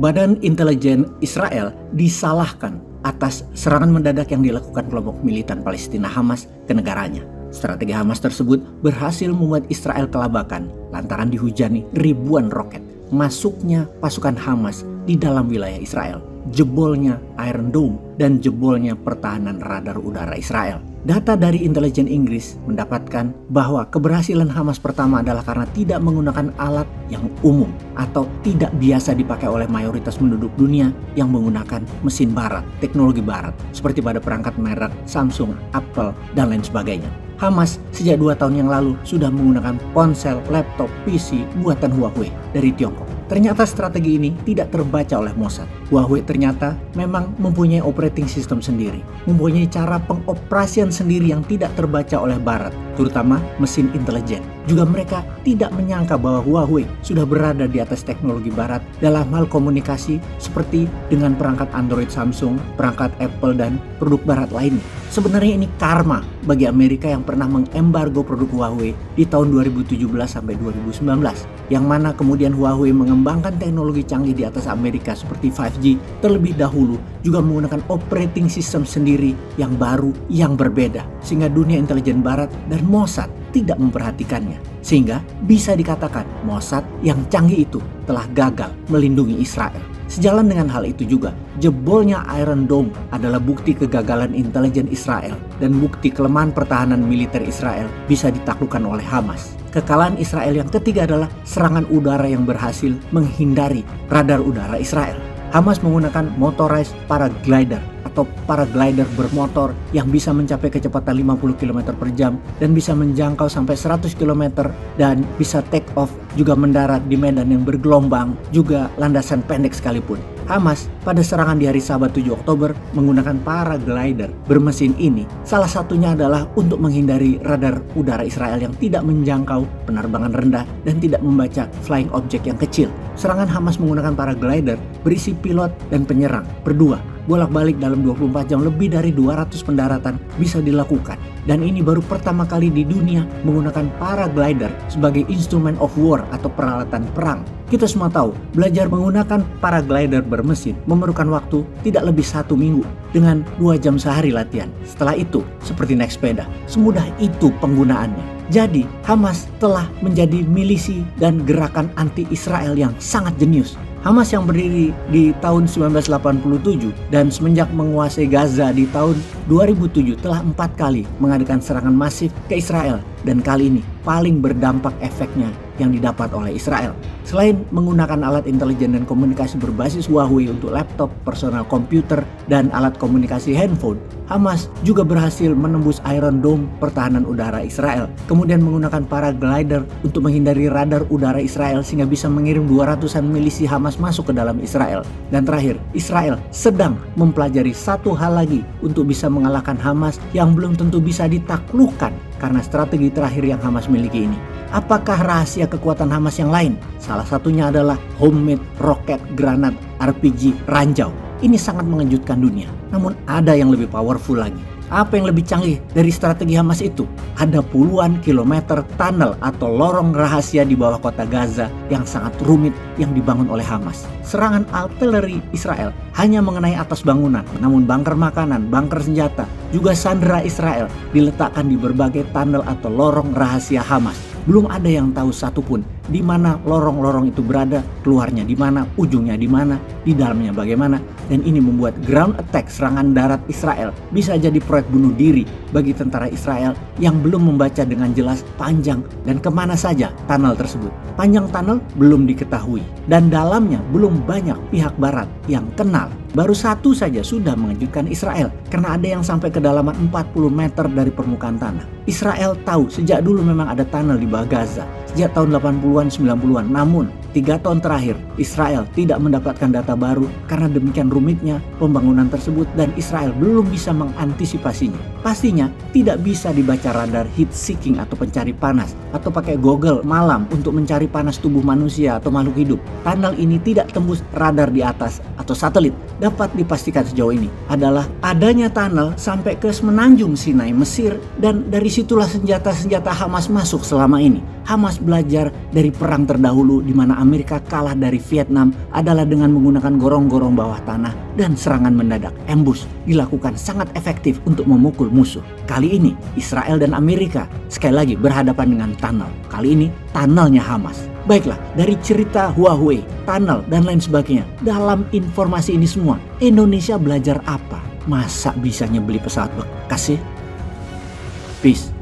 Badan Intelijen Israel disalahkan atas serangan mendadak yang dilakukan kelompok militan Palestina Hamas ke negaranya. Strategi Hamas tersebut berhasil membuat Israel kelabakan lantaran dihujani ribuan roket. Masuknya pasukan Hamas di dalam wilayah Israel, jebolnya Iron Dome, dan jebolnya pertahanan radar udara Israel. Data dari intelijen Inggris mendapatkan bahwa keberhasilan Hamas pertama adalah karena tidak menggunakan alat yang umum atau tidak biasa dipakai oleh mayoritas penduduk dunia yang menggunakan mesin barat, teknologi barat, seperti pada perangkat merek Samsung, Apple, dan lain sebagainya. Hamas sejak 2 tahun yang lalu sudah menggunakan ponsel, laptop, PC buatan Huawei dari Tiongkok. Ternyata strategi ini tidak terbaca oleh Mossad. Huawei ternyata memang mempunyai operating system sendiri, mempunyai cara pengoperasian sendiri yang tidak terbaca oleh Barat, terutama mesin intelijen. Juga mereka tidak menyangka bahwa Huawei sudah berada di atas teknologi Barat dalam hal komunikasi seperti dengan perangkat Android Samsung, perangkat Apple, dan produk Barat lainnya. Sebenarnya ini karma bagi Amerika yang pernah mengembargo produk Huawei di tahun 2017 sampai 2019, yang mana kemudian Huawei mengembangkan teknologi canggih di atas Amerika seperti 5G terlebih dahulu, juga menggunakan operating system sendiri yang baru, yang berbeda, sehingga dunia intelijen Barat dan Mossad tidak memperhatikannya. Sehingga bisa dikatakan Mossad yang canggih itu telah gagal melindungi Israel. Sejalan dengan hal itu juga, jebolnya Iron Dome adalah bukti kegagalan intelijen Israel dan bukti kelemahan pertahanan militer Israel bisa ditaklukkan oleh Hamas. Kekalahan Israel yang ketiga adalah serangan udara yang berhasil menghindari radar udara Israel. Hamas menggunakan motorized paraglider atau paraglider bermotor yang bisa mencapai kecepatan 50 km per jam dan bisa menjangkau sampai 100 km dan bisa take off, juga mendarat di medan yang bergelombang, juga landasan pendek sekalipun. Hamas pada serangan di hari Sabat 7 Oktober menggunakan paraglider bermesin ini. Salah satunya adalah untuk menghindari radar udara Israel yang tidak menjangkau penerbangan rendah dan tidak membaca flying object yang kecil. Serangan Hamas menggunakan paraglider berisi pilot dan penyerang berdua. Bolak-balik dalam 24 jam lebih dari 200 pendaratan bisa dilakukan. Dan ini baru pertama kali di dunia menggunakan paraglider sebagai instrument of war atau peralatan perang. Kita semua tahu, belajar menggunakan paraglider bermesin memerlukan waktu tidak lebih 1 minggu dengan 2 jam sehari latihan. Setelah itu, seperti naik sepeda, semudah itu penggunaannya. Jadi, Hamas telah menjadi milisi dan gerakan anti-Israel yang sangat jenius. Hamas yang berdiri di tahun 1987 dan semenjak menguasai Gaza di tahun 2007 telah 4 kali mengadakan serangan masif ke Israel, dan kali ini paling berdampak efeknya yang didapat oleh Israel. Selain menggunakan alat intelijen dan komunikasi berbasis Huawei untuk laptop, personal komputer, dan alat komunikasi handphone, Hamas juga berhasil menembus Iron Dome pertahanan udara Israel, kemudian menggunakan paraglider untuk menghindari radar udara Israel sehingga bisa mengirim 200-an milisi Hamas masuk ke dalam Israel. Dan terakhir, Israel sedang mempelajari satu hal lagi untuk bisa mengalahkan Hamas yang belum tentu bisa ditaklukkan karena strategi terakhir yang Hamas miliki ini. Apakah rahasia kekuatan Hamas yang lain? Salah satunya adalah homemade roket granat RPG ranjau. Ini sangat mengejutkan dunia. Namun ada yang lebih powerful lagi. Apa yang lebih canggih dari strategi Hamas itu? Ada puluhan kilometer tunnel atau lorong rahasia di bawah kota Gaza yang sangat rumit yang dibangun oleh Hamas. Serangan artileri Israel hanya mengenai atas bangunan, namun bunker makanan, bunker senjata, juga sandera Israel diletakkan di berbagai tunnel atau lorong rahasia Hamas. Belum ada yang tahu satupun di mana lorong-lorong itu berada, keluarnya di mana, ujungnya di mana, di dalamnya bagaimana. Dan ini membuat ground attack, serangan darat Israel, bisa jadi proyek bunuh diri bagi tentara Israel yang belum membaca dengan jelas panjang dan kemana saja tunnel tersebut. Panjang tunnel belum diketahui dan dalamnya belum banyak pihak barat yang kenal. Baru satu saja sudah mengejutkan Israel karena ada yang sampai kedalaman 40 meter dari permukaan tanah. Israel tahu sejak dulu memang ada tunnel di bawah Gaza sejak tahun 80-an 90-an. Namun 3 tahun terakhir Israel tidak mendapatkan data baru karena demikian rumitnya pembangunan tersebut dan Israel belum bisa mengantisipasinya. Pastinya tidak bisa dibaca radar heat seeking atau pencari panas atau pakai goggle malam untuk mencari panas tubuh manusia atau makhluk hidup. Tunnel ini tidak tembus radar di atas atau satelit. Dapat dipastikan sejauh ini adalah adanya tunnel sampai ke semenanjung Sinai, Mesir, dan dari situlah senjata-senjata Hamas masuk selama ini. Hamas Hamas belajar dari perang terdahulu di mana Amerika kalah dari Vietnam adalah dengan menggunakan gorong-gorong bawah tanah dan serangan mendadak ambush dilakukan sangat efektif untuk memukul musuh. Kali ini Israel dan Amerika sekali lagi berhadapan dengan tunnel. Kali ini tunnelnya Hamas. Baiklah, dari cerita Huawei, tunnel dan lain sebagainya, dalam informasi ini semua Indonesia belajar apa? Masa bisanya beli pesawat bekas sih? Peace.